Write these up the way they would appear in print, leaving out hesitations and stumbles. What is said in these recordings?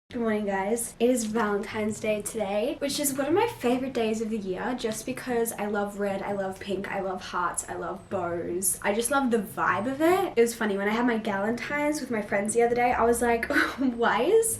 Good morning, guys. It is Valentine's Day today, which is one of my favorite days of the year just because I love red, I love pink, I love hearts, I love bows. I just love the vibe of it. It was funny, when I had my Galentine's with my friends the other day, I was like, why is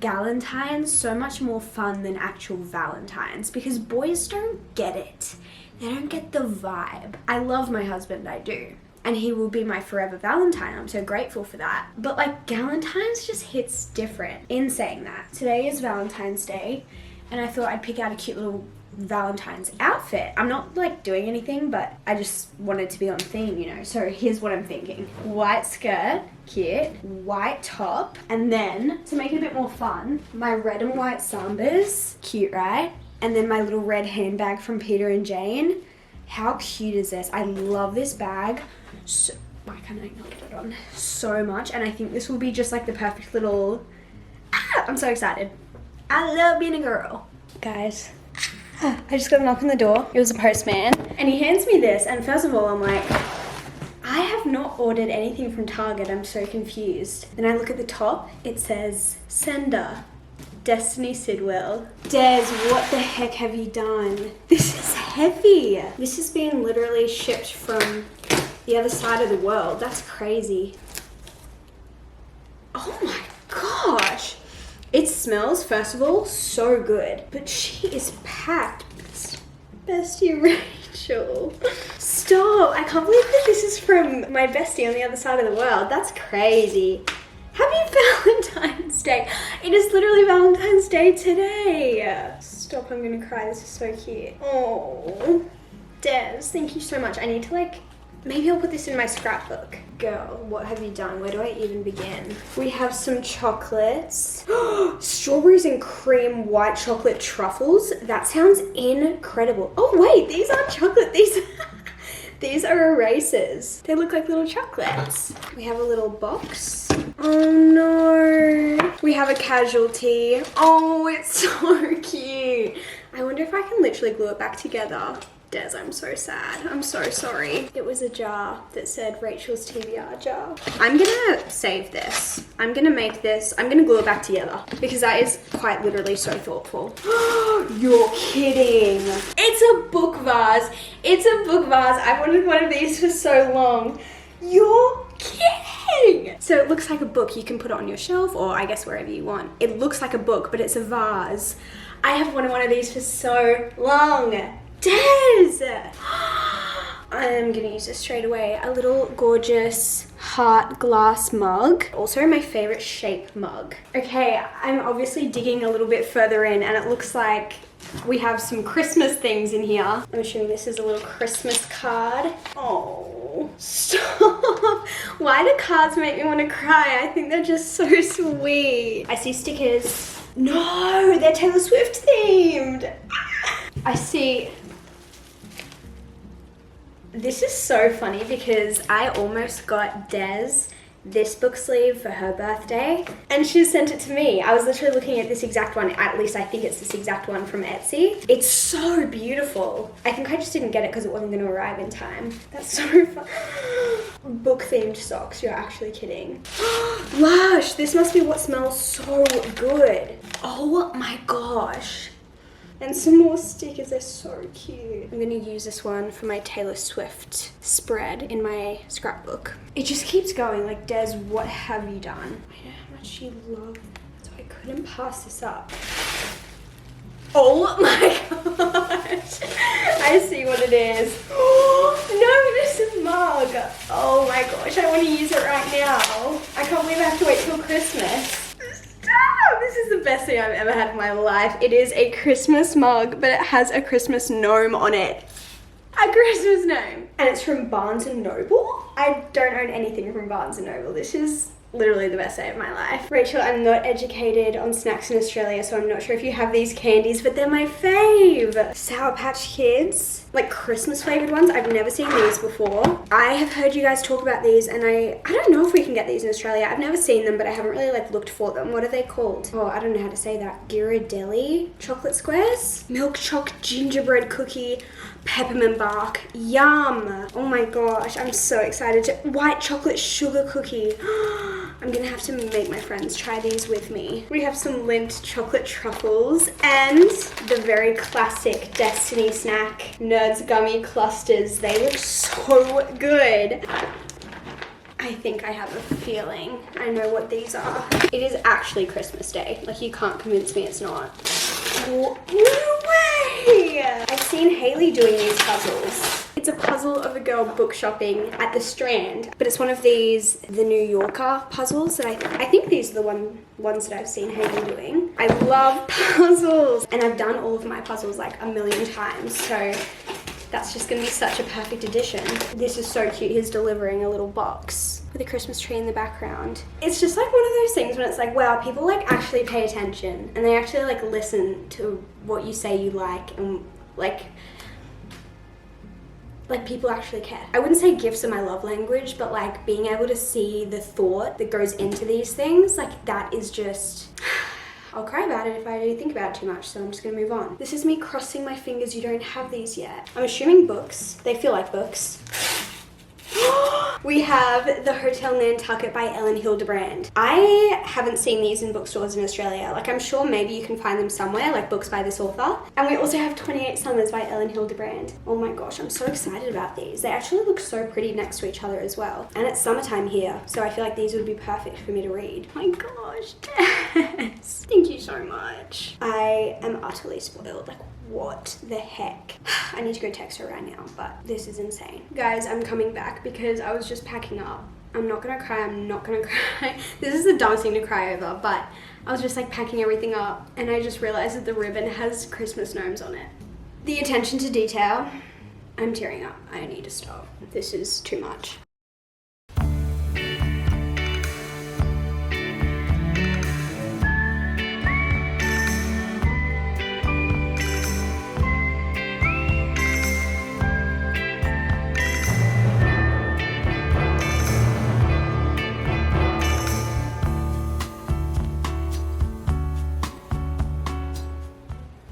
Galentine's so much more fun than actual Valentine's? Because boys don't get it. They don't get the vibe. I love my husband, I do. And he will be my forever Valentine. I'm so grateful for that. But like Galentine's just hits different. In saying that, today is Valentine's Day and I thought I'd pick out a cute little Valentine's outfit. I'm not like doing anything, but I just wanted to be on theme, you know. So here's what I'm thinking. White skirt, cute, white top, and then to make it a bit more fun, my red and white Sambas, cute, right? And then my little red handbag from Peter and Jane. How cute is this? I love this bag. So, why can't I not get it on? So much, and I think this will be just like the perfect little... I'm so excited. I love being a girl. Guys, I just got a knock on the door. It was a postman, and he hands me this, and first of all, I'm like, I have not ordered anything from Target. I'm so confused. Then I look at the top. It says, Sender, Destiny Sidwell. Des, what the heck have you done? This is heavy. This is being literally shipped from the other side of the world. That's crazy. Oh my gosh. It smells, first of all, so good. But she is packed. Bestie Rachel. Stop. I can't believe that this is from my bestie on the other side of the world. That's crazy. Happy Valentine's Day. It is literally Valentine's Day today. Stop, I'm gonna cry. This is so cute. Oh, Des, thank you so much. I need to maybe I'll put this in my scrapbook. Girl, what have you done? Where do I even begin? We have some chocolates. Strawberries and cream white chocolate truffles. That sounds incredible. Oh wait, these aren't chocolate. These are erasers. They look like little chocolates. We have a little box. Oh no. We have a casualty. Oh, it's so cute. I wonder if I can literally glue it back together. Des, I'm so sad. I'm so sorry. It was a jar that said Rachel's TBR jar. I'm gonna save this. I'm gonna make this. I'm gonna glue it back together because that is quite literally so thoughtful. You're kidding. It's a book vase. It's a book vase. I wanted one of these for so long. You're kidding. So it looks like a book. You can put it on your shelf or I guess wherever you want. It looks like a book, but it's a vase. I have wanted one of these for so long. Des! I'm gonna use this straight away. A little gorgeous heart glass mug. Also my favorite shape mug. Okay, I'm obviously digging a little bit further in and it looks like we have some Christmas things in here. I'm assuming this is a little Christmas card. Oh, stop. Why do cards make me want to cry? I think they're just so sweet. I see stickers. No, they're Taylor Swift themed. I see. This is so funny because I almost got Des this book sleeve for her birthday and she sent it to me. I was literally looking at this exact one, at least I think it's this exact one from Etsy. It's so beautiful. I think I just didn't get it because it wasn't going to arrive in time. That's so fun. Book themed socks, you're actually kidding. Lush, this must be what smells so good. Oh my gosh. And some more stickers, they're so cute. I'm gonna use this one for my Taylor Swift spread in my scrapbook. It just keeps going, like, Des, what have you done? I know how much you love it, so I couldn't pass this up. Oh my gosh. I see what it is. No, this is mug. Oh my gosh, I wanna use it right now. I can't believe I have to wait till Christmas. This is the best thing I've ever had in my life. It is a Christmas mug, but it has a Christmas gnome on it. A Christmas gnome. And it's from Barnes & Noble. I don't own anything from Barnes & Noble. This is literally the best day of my life. Rachel, I'm not educated on snacks in Australia, so I'm not sure if you have these candies, but they're my fave. Sour Patch Kids, like Christmas flavored ones. I've never seen these before. I have heard you guys talk about these and I don't know if we can get these in Australia. I've never seen them, but I haven't really looked for them. What are they called? Oh, I don't know how to say that. Ghirardelli chocolate squares? Milk choc gingerbread cookie, peppermint bark. Yum. Oh my gosh, I'm so excited. White chocolate sugar cookie. I'm gonna have to make my friends try these with me. We have some Lindt chocolate truffles and the very classic Destiny snack Nerds gummy clusters. They look so good. I think I have a feeling I know what these are. It is actually Christmas Day. Like, you can't convince me it's not. No way! I've seen Haley doing these puzzles. It's a puzzle of a girl book shopping at the Strand, but it's one of these, the New Yorker puzzles that I think these are the ones that I've seen Haley doing. I love puzzles, and I've done all of my puzzles like a million times, so that's just gonna be such a perfect addition. This is so cute. He's delivering a little box with a Christmas tree in the background. It's just like one of those things when it's like, wow, people like actually pay attention and they actually like listen to what you say you like, and like people actually care. I wouldn't say gifts are my love language, but like being able to see the thought that goes into these things, like that is just... I'll cry about it if I do think about it too much, so I'm just gonna move on. This is me crossing my fingers you don't have these yet. I'm assuming books. They feel like books. We have the Hotel Nantucket by Ellen Hildebrand. I haven't seen these in bookstores in Australia. Like, I'm sure maybe you can find them somewhere, like books by this author. And we also have 28 Summers by Ellen Hildebrand. Oh my gosh, I'm so excited about these. They actually look so pretty next to each other as well. And it's summertime here, so I feel like these would be perfect for me to read. Oh my gosh, Tess. Thank you so much. I am utterly spoiled. Like, what the heck? I need to go text her right now, but this is insane. Guys, I'm coming back because I was just packing up. I'm not gonna cry, I'm not gonna cry. This is the dumbest thing to cry over, but I was just like packing everything up and I just realized that the ribbon has Christmas gnomes on it. The attention to detail, I'm tearing up. I need to stop. This is too much.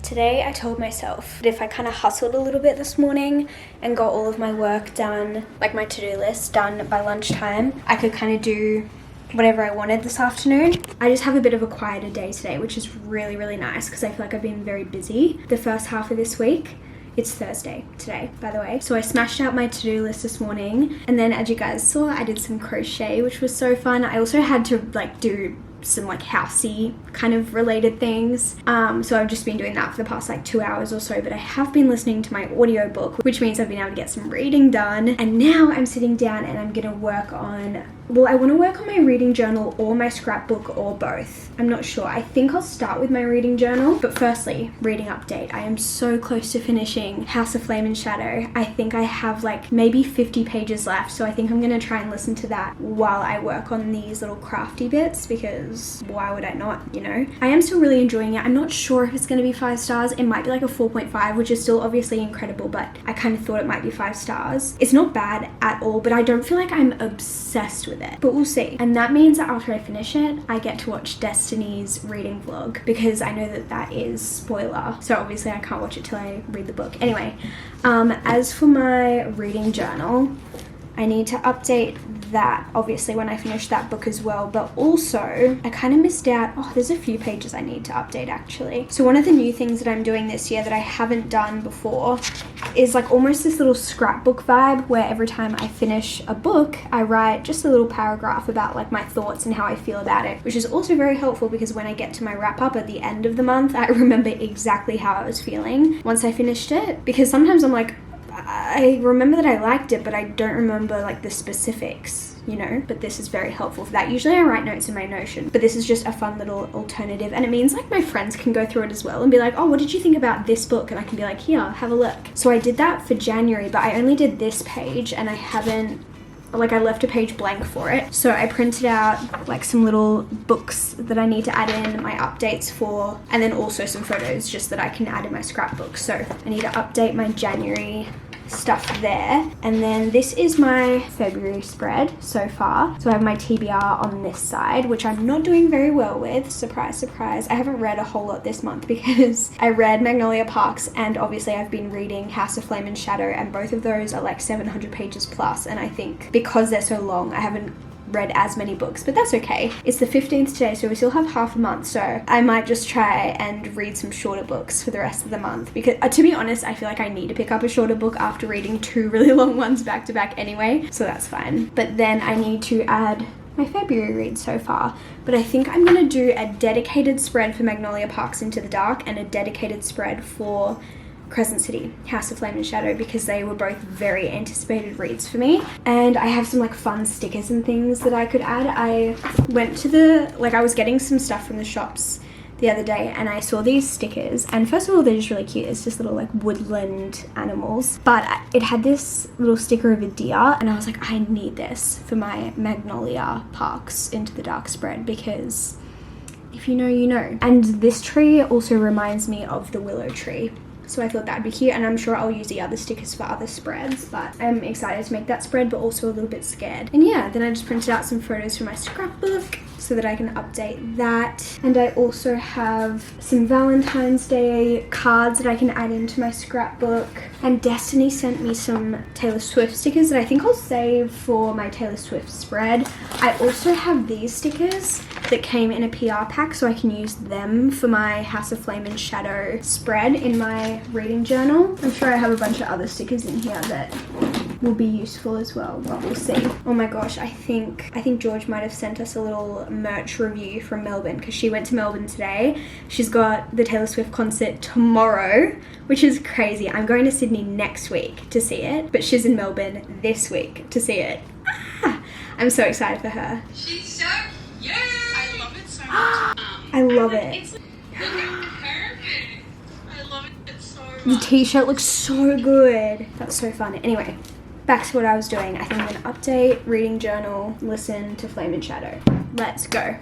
Today I told myself that if I kind of hustled a little bit this morning and got all of my work done, like my to-do list done by lunchtime, I could kind of do whatever I wanted this afternoon. I just have a bit of a quieter day today, which is really, really nice because I feel like I've been very busy the first half of this week. It's Thursday today, by the way. So I smashed out my to-do list this morning, and then as you guys saw, I did some crochet, which was so fun. I also had to like do some like housey kind of related things, so I've just been doing that for the past like 2 hours or so, but I have been listening to my audiobook, which means I've been able to get some reading done, and now I'm sitting down and I'm gonna work on, well, I want to work on my reading journal or my scrapbook or both. I'm not sure. I think I'll start with my reading journal, but firstly, reading update. I am so close to finishing House of Flame and Shadow. I think I have like maybe 50 pages left, so I think I'm gonna try and listen to that while I work on these little crafty bits, because why would I not, you know? I am still really enjoying it. I'm not sure if it's gonna be 5 stars. It might be like a 4.5, which is still obviously incredible, but I kind of thought it might be 5 stars. It's not bad at all, but I don't feel like I'm obsessed with it, but we'll see. And that means that after I finish it, I get to watch Destiny's reading vlog, because I know that that is spoiler, so obviously I can't watch it till I read the book. Anyway, as for my reading journal, I need to update that obviously when I finish that book as well, but also I kind of missed out. Oh, there's a few pages I need to update actually. So one of the new things that I'm doing this year that I haven't done before is like almost this little scrapbook vibe, where every time I finish a book, I write just a little paragraph about like my thoughts and how I feel about it, which is also very helpful because when I get to my wrap up at the end of the month, I remember exactly how I was feeling once I finished it, because sometimes I'm like, I remember that I liked it, but I don't remember like the specifics, you know, but this is very helpful for that. Usually I write notes in my Notion, but this is just a fun little alternative, and it means like my friends can go through it as well and be like, oh, what did you think about this book? And I can be like, here, have a look. So I did that for January, but I only did this page and I haven't, like, I left a page blank for it. So I printed out like some little books that I need to add in my updates for, and then also some photos just that I can add in my scrapbook. So I need to update my January stuff there, and then this is my February spread so far. So I have my TBR on this side, which I'm not doing very well with. Surprise, surprise. I haven't read a whole lot this month because I read Magnolia Parks, and obviously I've been reading House of Flame and Shadow, and both of those are like 700 pages plus, and I think because they're so long, I haven't read as many books, but that's okay. It's the 15th today, so we still have half a month, so I might just try and read some shorter books for the rest of the month, because to be honest, I feel like I need to pick up a shorter book after reading 2 really long ones back to back anyway, so that's fine. But then I need to add my February read so far, but I think I'm gonna do a dedicated spread for Magnolia Parks Into the Dark and a dedicated spread for Crescent City, House of Flame and Shadow, because they were both very anticipated reads for me. And I have some like fun stickers and things that I could add. I went to I was getting some stuff from the shops the other day and I saw these stickers, and first of all, they're just really cute. It's just little like woodland animals, but it had this little sticker of a deer, and I was like, I need this for my Magnolia Parks Into the Dark spread, because if you know, you know. And this tree also reminds me of the willow tree, so I thought that'd be cute, and I'm sure I'll use the other stickers for other spreads, but I'm excited to make that spread, but also a little bit scared. And yeah, then I just printed out some photos from my scrapbook so that I can update that. And I also have some Valentine's Day cards that I can add into my scrapbook. And Destiny sent me some Taylor Swift stickers that I think I'll save for my Taylor Swift spread. I also have these stickers that came in a PR pack, so I can use them for my House of Flame and Shadow spread in my reading journal. I'm sure I have a bunch of other stickers in here that will be useful as well, but we'll see. Oh my gosh, I think George might have sent us a little merch review from Melbourne, because she went to Melbourne today. She's got the Taylor Swift concert tomorrow, which is crazy. I'm going to Sydney next week to see it, but she's in Melbourne this week to see it. I'm so excited for her. She's so cute! I love it so much. I love it. It's look at her. I love it so much. The t-shirt looks so good. That's so fun. Anyway, back to what I was doing. I think I'm gonna update, reading journal, listen to Flame and Shadow. Let's go.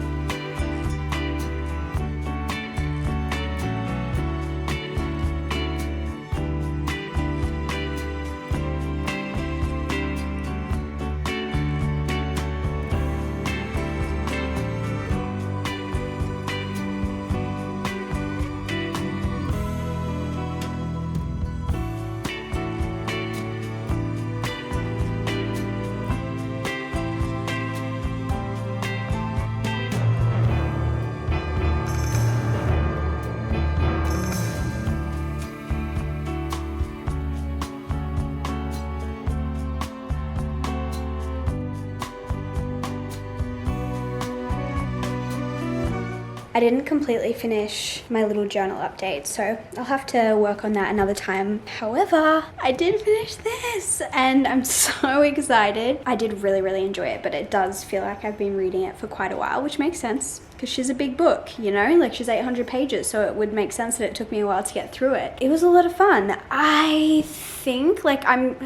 I didn't completely finish my little journal update, so I'll have to work on that another time. However, I did finish this and I'm so excited. I did really enjoy it, but it does feel like I've been reading it for quite a while, which makes sense because she's a big book, you know, like she's 800 pages, so it would make sense that it took me a while to get through it. It was a lot of fun. I think like I'm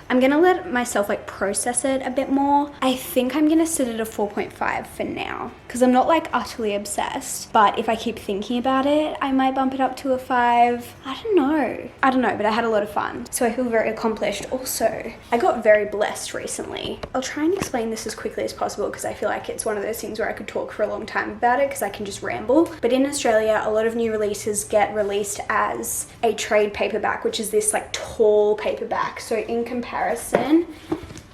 gonna let myself like process it a bit more. I think I'm gonna sit at a 4.5 for now, because I'm not like utterly obsessed, but if I keep thinking about it, I might bump it up to a 5. I don't know, but I had a lot of fun, so I feel very accomplished. Also, I got very blessed recently. I'll try and explain this as quickly as possible, because I feel like it's one of those things where I could talk for a long time about it, because I can just ramble. But in Australia, a lot of new releases get released as a trade paperback, which is this like tall paperback. So in comparison,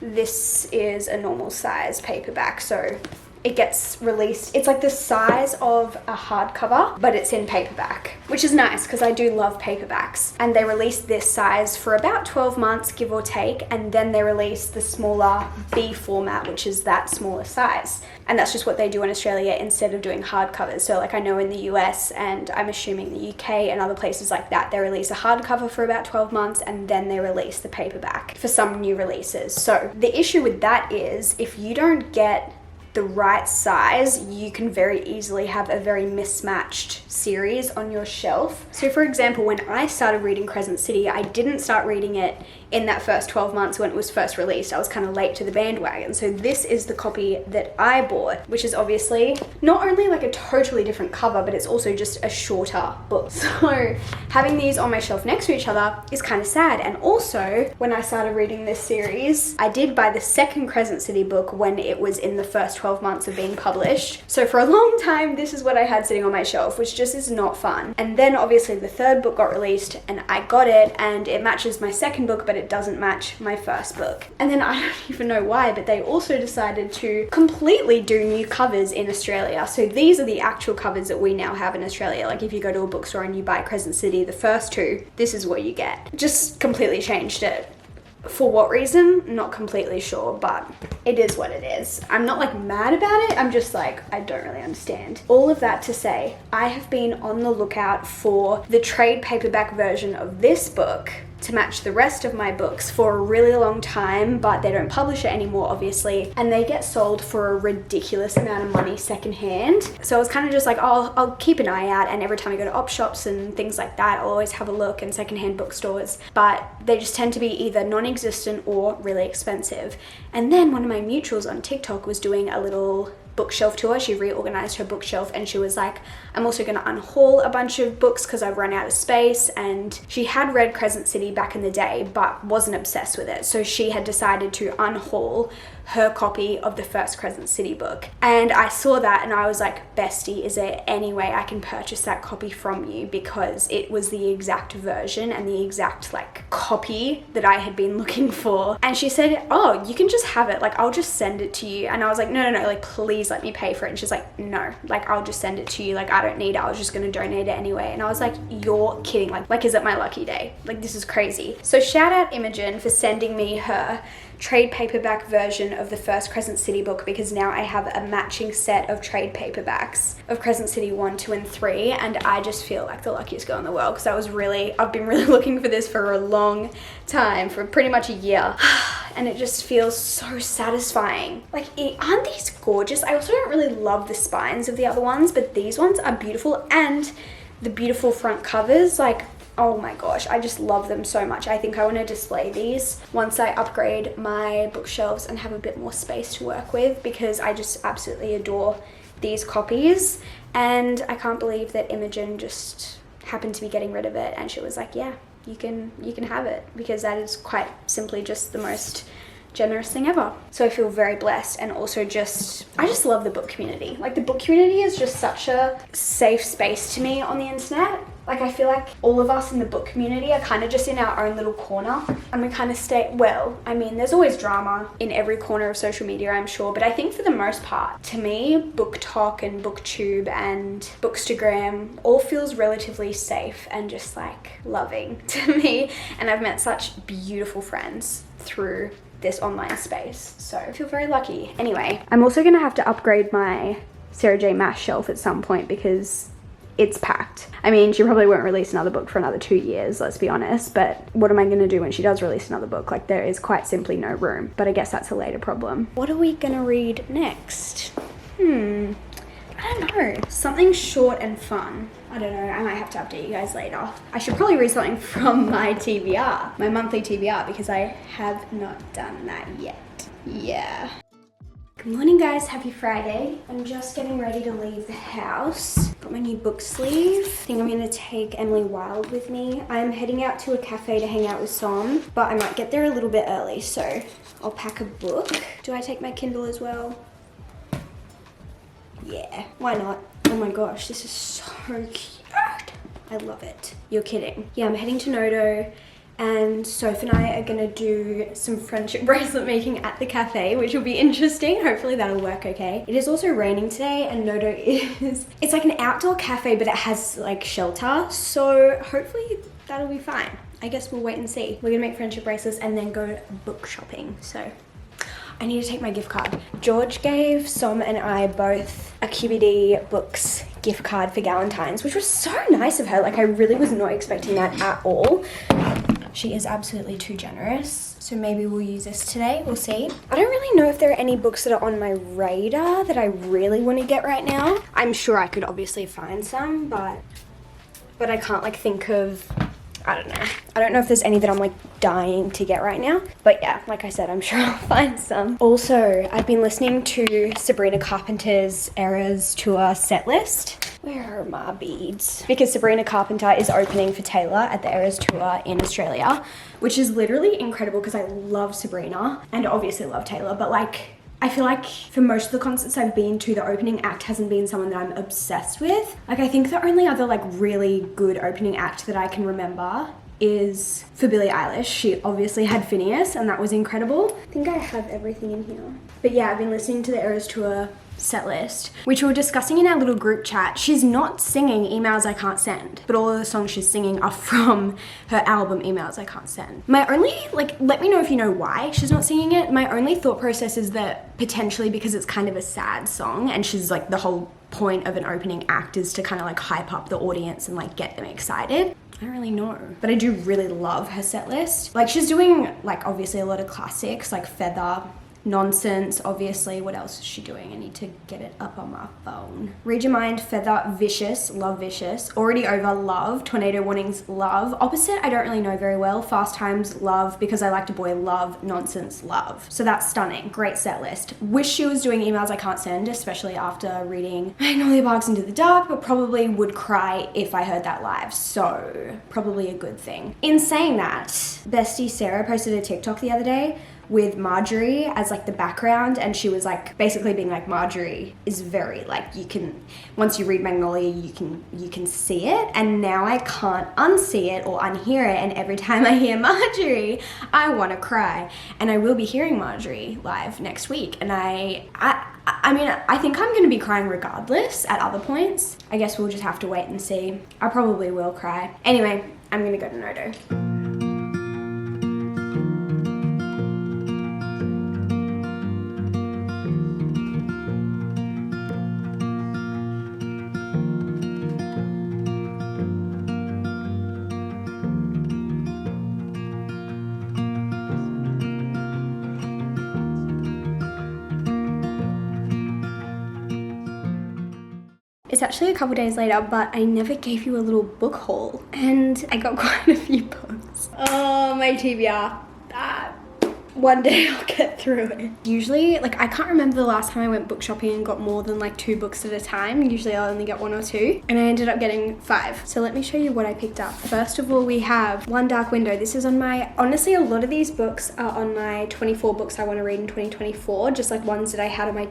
this is a normal size paperback, so it gets released. It's like the size of a hardcover, but it's in paperback, which is nice because I do love paperbacks. And they release this size for about 12 months, give or take, and then they release the smaller B format, which is that smaller size. And that's just what they do in Australia instead of doing hardcovers. So like I know in the US, and I'm assuming the UK and other places like that, they release a hardcover for about 12 months and then they release the paperback for some new releases. So the issue with that is if you don't get the right size, you can very easily have a very mismatched series on your shelf. So for example, when I started reading Crescent City, I didn't start reading it in that first 12 months when it was first released. I was kind of late to the bandwagon. So this is the copy that I bought, which is obviously not only like a totally different cover, but it's also just a shorter book. So having these on my shelf next to each other is kind of sad. And also, when I started reading this series, I did buy the second Crescent City book when it was in the first 12 months of being published. So for a long time, this is what I had sitting on my shelf, which just is not fun. And then obviously the third book got released and I got it, and it matches my second book, but it doesn't match my first book. And then I don't even know why, but they also decided to completely do new covers in Australia. So these are the actual covers that we now have in Australia. Like if you go to a bookstore and you buy Crescent City, the first two, this is what you get. Just completely changed it. For what reason? Not completely sure, but it is what it is. I'm not like mad about it. I'm just like, I don't really understand. All of that to say, I have been on the lookout for the trade paperback version of this book to match the rest of my books for a really long time, but they don't publish it anymore, obviously, and they get sold for a ridiculous amount of money secondhand. So I was kind of just like, oh, I'll keep an eye out, and every time I go to op shops and things like that, I'll always have a look in secondhand bookstores, but they just tend to be either non-existent or really expensive. And then one of my mutuals on TikTok was doing a little bookshelf tour. She reorganized her bookshelf and she was like, I'm also going to unhaul a bunch of books because I've run out of space. And she had read Crescent City back in the day but wasn't obsessed with it, so she had decided to unhaul her copy of the first Crescent City book. And I saw that and I was like, bestie, is there any way I can purchase that copy from you? Because it was the exact version and the exact like copy that I had been looking for. And she said, oh, you can just have it, like I'll just send it to you. And I was like, no, like please let me pay for it. And she's like, no, like I'll just send it to you, like I don't need it, I was just gonna donate it anyway. And I was like, you're kidding, like is it my lucky day? Like this is crazy. So shout out Imogen for sending me her trade paperback version of the first Crescent City book, because now I have a matching set of trade paperbacks of Crescent City 1, 2, and 3, and I just feel like the luckiest girl in the world, because I've been really looking for this for a long time, for pretty much a year, and it just feels so satisfying. Like, aren't these gorgeous? I also don't really love the spines of the other ones, but these ones are beautiful, and the beautiful front covers, like, oh my gosh, I just love them so much. I think I want to display these once I upgrade my bookshelves and have a bit more space to work with, because I just absolutely adore these copies. And I can't believe that Imogen just happened to be getting rid of it, and she was like, yeah, you can have it, because that is quite simply just the most generous thing ever. So I feel very blessed, and also I just love the book community. Like, the book community is just such a safe space to me on the internet. Like, I feel like all of us in the book community are kind of just in our own little corner, and we kind of I mean, there's always drama in every corner of social media, I'm sure, but I think for the most part, to me, Book Talk and BookTube and Bookstagram all feels relatively safe and just like loving to me. And I've met such beautiful friends through this online space, so I feel very lucky. Anyway, I'm also gonna have to upgrade my Sarah J Maas shelf at some point, because it's packed. I mean, she probably won't release another book for another 2 years, let's be honest, but what am I gonna do when she does release another book? Like, there is quite simply no room, but I guess that's a later problem. What are we gonna read next? I don't know. Something short and fun. I don't know, I might have to update you guys later. I should probably read something from my TBR, my monthly TBR, because I have not done that yet. Yeah. Good morning, guys, happy Friday. I'm just getting ready to leave the house. Got my new book sleeve. I think I'm gonna take Emily Wilde with me. I'm heading out to a cafe to hang out with Som, but I might get there a little bit early, so I'll pack a book. Do I take my Kindle as well? Yeah, why not? Oh my gosh, this is so cute. I love it. You're kidding. Yeah, I'm heading to Nodo, and Soph and I are gonna do some friendship bracelet making at the cafe, which will be interesting. Hopefully that'll work okay. It is also raining today, and Nodo it's like an outdoor cafe, but it has like shelter, so hopefully that'll be fine. I guess we'll wait and see. We're gonna make friendship bracelets and then go book shopping, so I need to take my gift card. George gave Som and I both a QBD Books gift card for Galentine's, which was so nice of her. Like, I really was not expecting that at all. She is absolutely too generous. So maybe we'll use this today, we'll see. I don't really know if there are any books that are on my radar that I really want to get right now. I'm sure I could obviously find some, but I can't like think of, I don't know. I don't know if there's any that I'm like dying to get right now. But yeah, like I said, I'm sure I'll find some. Also, I've been listening to Sabrina Carpenter's Eras Tour set list. Where are my beads? Because Sabrina Carpenter is opening for Taylor at the Eras Tour in Australia, which is literally incredible because I love Sabrina and obviously love Taylor, but like, I feel like for most of the concerts I've been to, the opening act hasn't been someone that I'm obsessed with. Like, I think the only other like really good opening act that I can remember is for Billie Eilish. She obviously had Phineas, and that was incredible. I think I have everything in here. But yeah, I've been listening to the Eras Tour set list, which we were discussing in our little group chat. She's not singing Emails I Can't Send, but all of the songs she's singing are from her album Emails I Can't Send. My only, like, let me know if you know why she's not singing it. My only thought process is that potentially because it's kind of a sad song, and she's like, the whole point of an opening act is to kind of like hype up the audience and like get them excited. I don't really know, but I do really love her set list. Like, she's doing like obviously a lot of classics like Feather, Nonsense, obviously. What else is she doing? I need to get it up on my phone. Read Your Mind, Feather, Vicious, love Vicious, Already Over, love, Tornado Warnings, love, Opposite, I don't really know very well, Fast Times, love, Because I Liked a Boy, love, Nonsense, love. So that's stunning. Great set list. Wish she was doing Emails I Can't Send, especially after reading Magnolia Barks Into the Dark, but probably would cry if I heard that live. So probably a good thing. In saying that, bestie Sarah posted a TikTok the other day with Marjorie as like the background, and she was like basically being like, Marjorie is very like, you can, once you read Magnolia, you can see it, and now I can't unsee it or unhear it, and every time I hear Marjorie I want to cry. And I will be hearing Marjorie live next week, and I mean, I think I'm going to be crying regardless at other points. I guess we'll just have to wait and see. I probably will cry. Anyway, I'm going to go to Noto. It's actually a couple days later, but I never gave you a little book haul, and I got quite a few books. Oh, my TBR. One day I'll get through it. Usually, like, I can't remember the last time I went book shopping and got more than like 2 books at a time. Usually I'll only get 1 or 2, and I ended up getting 5. So let me show you what I picked up. First of all, we have One Dark Window. This is on my, honestly, a lot of these books are on my 24 books I want to read in 2024, just like ones that I had on my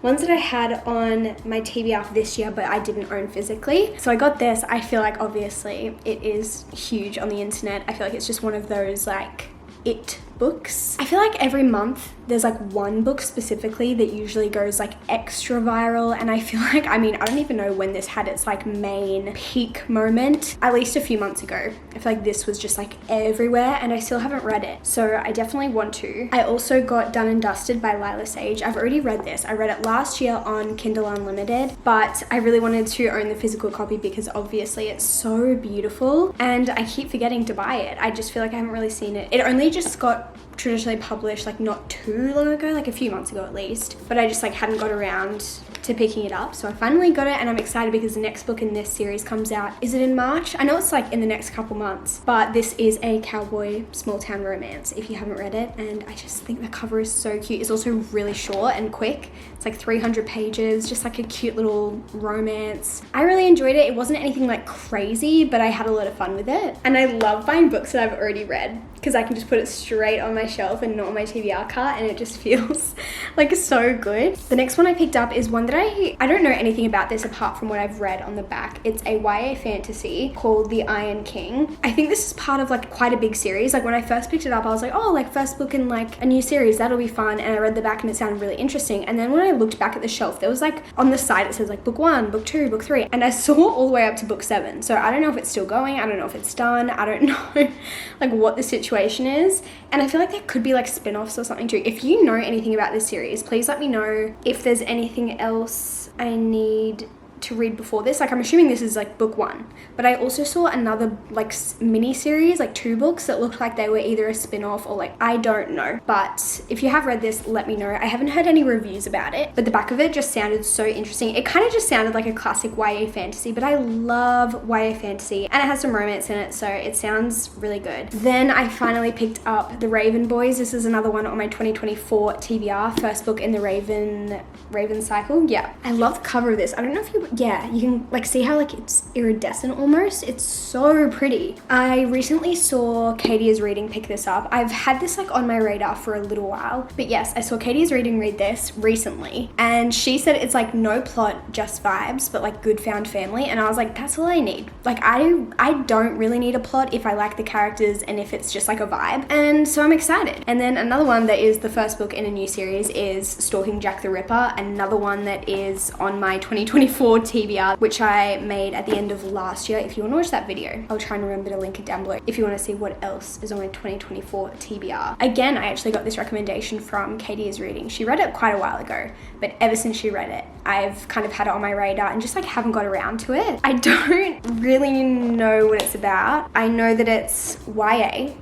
ones that I had on my TBR for this year, but I didn't own physically. So I got this. I feel like obviously it is huge on the internet. I feel like it's just one of those like it books. I feel like every month there's like one book specifically that usually goes like extra viral, and I feel like, I mean, I don't even know when this had its like main peak moment, at least a few months ago. I feel like this was just like everywhere, and I still haven't read it, so I definitely want to. I also got Done and Dusted by Lila Sage. I've already read this. I read it last year on Kindle Unlimited, but I really wanted to own the physical copy because obviously it's so beautiful, and I keep forgetting to buy it. I just feel like I haven't really seen it. It only just got traditionally published like not too long ago, like a few months ago at least, but I just like hadn't got around to picking it up. So I finally got it, and I'm excited because the next book in this series comes out, is it in March? I know it's like in the next couple months, but this is a cowboy small town romance if you haven't read it, and I just think the cover is so cute. It's also really short and quick. It's like 300 pages, just like a cute little romance. I really enjoyed it. It wasn't anything like crazy, but I had a lot of fun with it. And I love buying books that I've already read because I can just put it straight on my shelf and not on my TBR cart, and it just feels like so good. The next one I picked up is one that I don't know anything about this apart from what I've read on the back. It's a YA fantasy called The Iron King. I think this is part of like quite a big series. Like when I first picked it up, I was like, oh, like first book in like a new series, that'll be fun. And I read the back and it sounded really interesting. And then when I looked back at the shelf, there was like on the side it says like book 1, book 2, book 3, and I saw all the way up to book 7. So I don't know if it's still going. I don't know if it's done. I don't know like what the situation is. And I feel like there could be like spin-offs or something too. If you know anything about this series, please let me know if there's anything else I need to read before this. Like I'm assuming this is like book 1, but I also saw another like mini series, like 2 books that looked like they were either a spin-off or like, I don't know. But if you have read this, let me know. I haven't heard any reviews about it, but the back of it just sounded so interesting. It kind of just sounded like a classic YA fantasy, but I love YA fantasy, and it has some romance in it, so it sounds really good. Then I finally picked up The Raven Boys. This is another one on my 2024 TBR, first book in the Raven cycle. Yeah, I love the cover of this. I don't know if you yeah, you can like see how like it's iridescent almost. It's so pretty. I recently saw Katie is Reading pick this up. I've had this like on my radar for a little while, but yes, I saw Katie is Reading read this recently, and she said it's like no plot, just vibes, but like good found family. And I was like, that's all I need. Like I don't really need a plot if I like the characters and if it's just like a vibe. And so I'm excited. And then another one that is the first book in a new series is Stalking Jack the Ripper, another one that is on my 2024 TBR, which I made at the end of last year. If you want to watch that video, I'll try and remember to link it down below if you want to see what else is on my 2024 TBR. Again, I actually got this recommendation from Katie is Reading. She read it quite a while ago, but ever since she read it, I've kind of had it on my radar and just like haven't got around to it. I don't really know what it's about. I know that it's YA.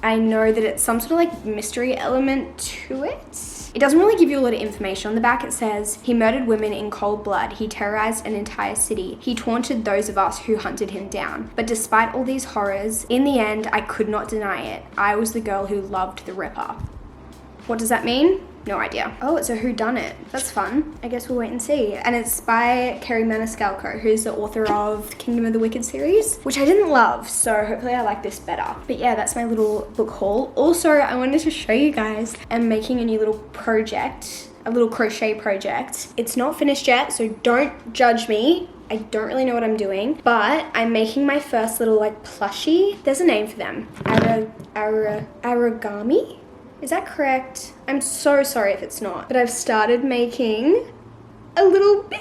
I know that it's some sort of like mystery element to it. It doesn't really give you a lot of information. On the back it says, he murdered women in cold blood. He terrorized an entire city. He taunted those of us who hunted him down. But despite all these horrors, in the end, I could not deny it. I was the girl who loved the Ripper. What does that mean? No idea. Oh, it's a whodunit. That's fun. I guess we'll wait and see. And it's by Kerry Maniscalco, who's the author of the Kingdom of the Wicked series, which I didn't love, so hopefully I like this better. But yeah, that's my little book haul. Also, I wanted to show you guys, I'm making a new little project, a little crochet project. It's not finished yet, so don't judge me. I don't really know what I'm doing, but I'm making my first little like plushie. There's a name for them. Origami? Is that correct? I'm so sorry if it's not. But I've started making a little bee.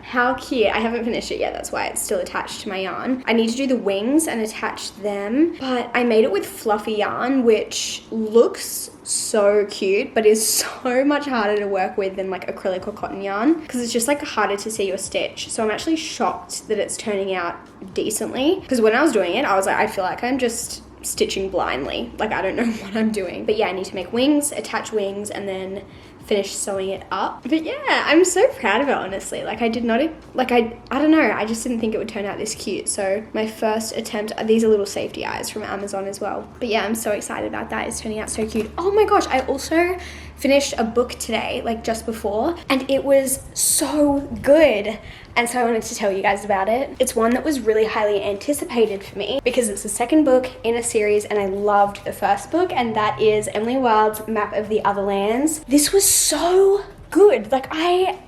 How cute. I haven't finished it yet. That's why it's still attached to my yarn. I need to do the wings and attach them. But I made it with fluffy yarn, which looks so cute, but is so much harder to work with than like acrylic or cotton yarn, because it's just like harder to see your stitch. So I'm actually shocked that it's turning out decently, because when I was doing it, I was like, I feel like I'm just stitching blindly, like I don't know what I'm doing. But yeah, I need to make wings, attach wings, and then finish sewing it up. But yeah, I'm so proud of it, honestly. Like I did not, like I don't know, I just didn't think it would turn out this cute. So my first attempt, these are little safety eyes from Amazon as well. But yeah, I'm so excited about that. It's turning out so cute. Oh my gosh, I also finished a book today, like just before, and it was so good. And so I wanted to tell you guys about it. It's one that was really highly anticipated for me because it's the second book in a series and I loved the first book, and that is Emily Wilde's Map of the Other Lands. This was so good. Like I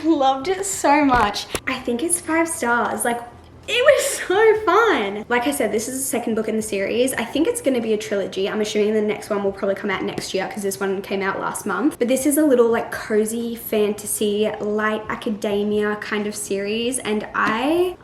loved it so much. I think it's 5 stars. Like it was so fun. Like I said, this is the second book in the series. I think it's going to be a trilogy. I'm assuming the next one will probably come out next year because this one came out last month. But this is a little like cozy fantasy, light academia kind of series, and I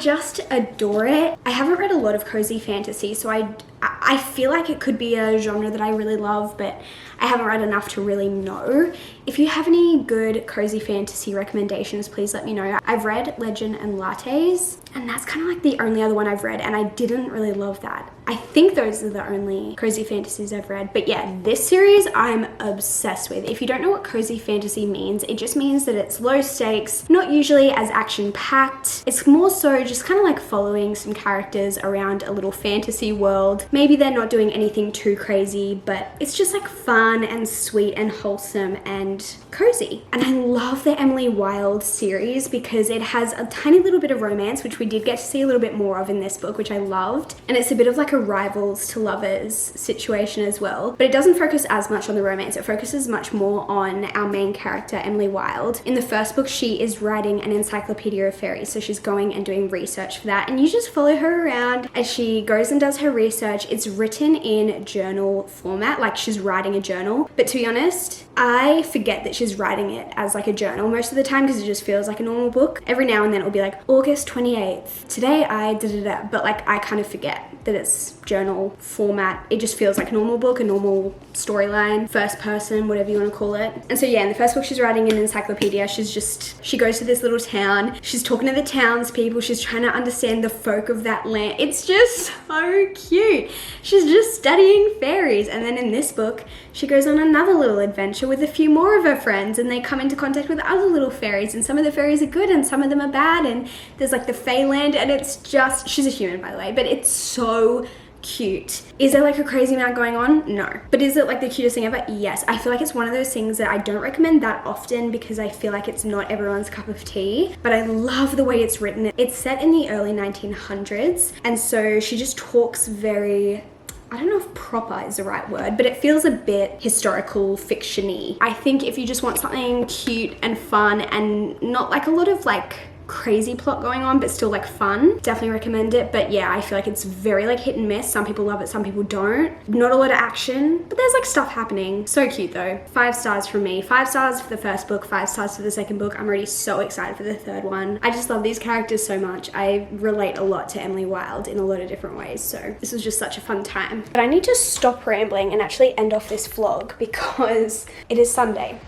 just adore it. I haven't read a lot of cozy fantasy, so I feel like it could be a genre that I really love, but I haven't read enough to really know. If you have any good cozy fantasy recommendations, please let me know. I've read Legend and Lattes, and that's kind of like the only other one I've read, and I didn't really love that. I think those are the only cozy fantasies I've read. But yeah, this series I'm obsessed with. If you don't know what cozy fantasy means, it just means that it's low stakes, not usually as action-packed. It's more so just kind of like following some characters around a little fantasy world. Maybe they're not doing anything too crazy, but it's just like fun and sweet and wholesome and cozy. And I love the Emily Wilde series because it has a tiny little bit of romance, which we did get to see a little bit more of in this book, which I loved. And it's a bit of like a rivals to lovers situation as well, but it doesn't focus as much on the romance. It focuses much more on our main character, Emily Wilde. In the first book, she is writing an encyclopedia of fairies, so she's going and doing research for that, and you just follow her around as she goes and does her research. It's written in journal format, like she's writing a journal, but to be honest, I forget that she's writing it as like a journal most of the time because it just feels like a normal book. Every now and then it'll be like August 28th, today I da-da-da, but like I kind of forget that it's journal format. It just feels like a normal book, a normal storyline, first person, whatever you want to call it. And so yeah, in the first book she's writing an encyclopedia. She goes to this little town, she's talking to the townspeople, she's trying to understand the folk of that land. It's just so cute. She's just studying fairies. And then in this book she goes on another little adventure with a few more of her friends, and they come into contact with other little fairies, and some of the fairies are good and some of them are bad, and there's like the Feyland, and it's just, she's a human by the way, but it's so cute. Is there like a crazy amount going on? No. But is it like the cutest thing ever? Yes. I feel like it's one of those things that I don't recommend that often because I feel like it's not everyone's cup of tea, but I love the way it's written. It's set in the early 1900s, and so she just talks very, I don't know if proper is the right word, but it feels a bit historical fiction-y. I think if you just want something cute and fun and not like a lot of like crazy plot going on but still like fun, definitely recommend it. But yeah, I feel like it's very like hit and miss. Some people love it, some people don't. Not a lot of action, but there's like stuff happening. So cute though. 5 stars from me. 5 stars for the first book, 5 stars for the second book. I'm already so excited for the third one. I just love these characters so much. I relate a lot to Emily Wilde in a lot of different ways, so this was just such a fun time. But I need to stop rambling and actually end off this vlog because it is Sunday.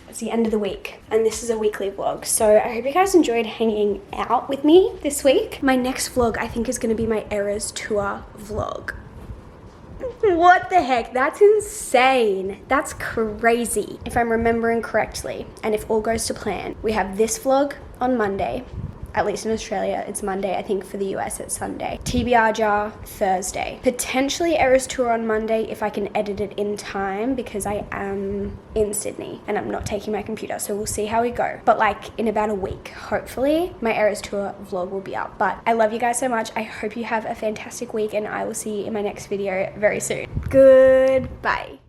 It's the end of the week and this is a weekly vlog, so I hope you guys enjoyed hanging out with me this week. My next vlog I think is going to be my Eras tour vlog. What the heck? That's insane. That's crazy. If I'm remembering correctly and if all goes to plan, we have this vlog on Monday. At least in Australia, it's Monday. I think for the US, it's Sunday. TBR jar Thursday. Potentially Eras tour on Monday if I can edit it in time because I am in Sydney and I'm not taking my computer. So we'll see how we go. But like in about a week, hopefully my Eras tour vlog will be up. But I love you guys so much. I hope you have a fantastic week and I will see you in my next video very soon. Goodbye.